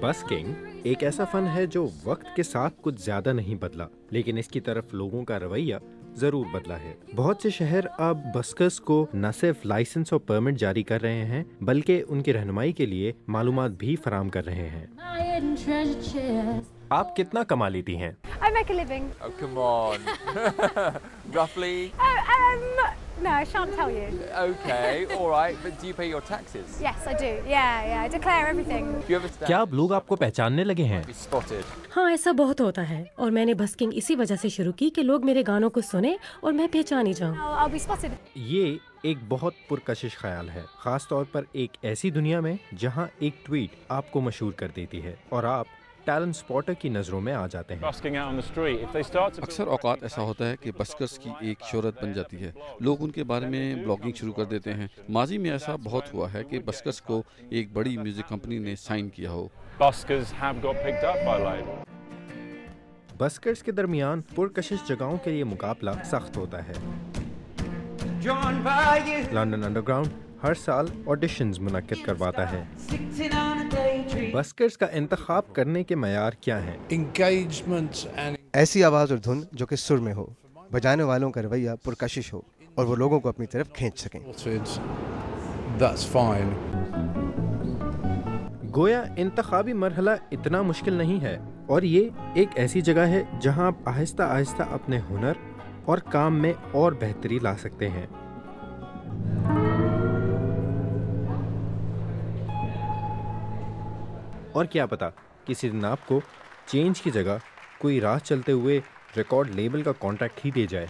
Busking एक ऐसा fun है जो वक्त के साथ कुछ ज्यादा नहीं बदला, लेकिन इसकी तरफ लोगों का रवैया जरूर बदला है। बहुत से शहर अब बस्कर्स को न सिर्फ लाइसेंस और परमिट जारी कर रहे हैं, बल्कि उनकी रहनुमाई के लिए मालूमात भी फराहम कर रहे हैं। आप कितना कमा लेती हैं? I make a living. Oh, come on. Roughly? No, I shan't tell you. Okay, all right. But do you pay your taxes? Yes, I do. Yeah, I declare everything. Do you ever stand? क्या अब लोग आपको पहचानने लगे हैं? Be spotted. हाँ, ऐसा बहुत होता है और मैंने बस्किंग इसी वजह से शुरू की कि लोग मेरे गानों को सुने और मैं पहचानी जाऊँ। I'll be spotted. ये एक बहुत पुरकशिश ख्याल है, खास तौर पर एक ऐसी दुनिया में जहाँ एक ट्वीट आपको मशहूर कर देती है और आप टैलेंट स्पॉटर की नज़रों में आ जाते हैं। अक्सर औकात ऐसा होता है कि बस्कर्स की एक शोहरत बन जाती है, लोग उनके बारे में ब्लॉगिंग शुरू कर देते हैं। माजी में ऐसा बहुत हुआ है कि बस्कर्स को एक बड़ी म्यूजिक कंपनी ने साइन किया हो। बस्कर्स के दरमियान पुरकशिश जगहों के लिए मुकाबला सख्त होता है। लंदन अंडरग्राउंड हर साल ऑडिशंस मुनक्किद करवाता है। बस्कर्स का इंतखाब करने के मयार क्या हैं? ऐसी आवाज़ और धुन जो कि सुर में हो, बजाने वालों का रवैया पुरकशिश हो और वो लोगों को अपनी तरफ खींच सकें। गोया इंतखाबी मरहला इतना मुश्किल नहीं है और ये एक ऐसी जगह है जहां आप आहिस्ता आहिस्ता अपने हुनर और काम में और बेहतरी ला सकते हैं। और क्या पता किसी दिन आपको चेंज की जगह कोई राह चलते हुए रिकॉर्ड लेबल का कॉन्ट्रैक्ट ही दे जाए।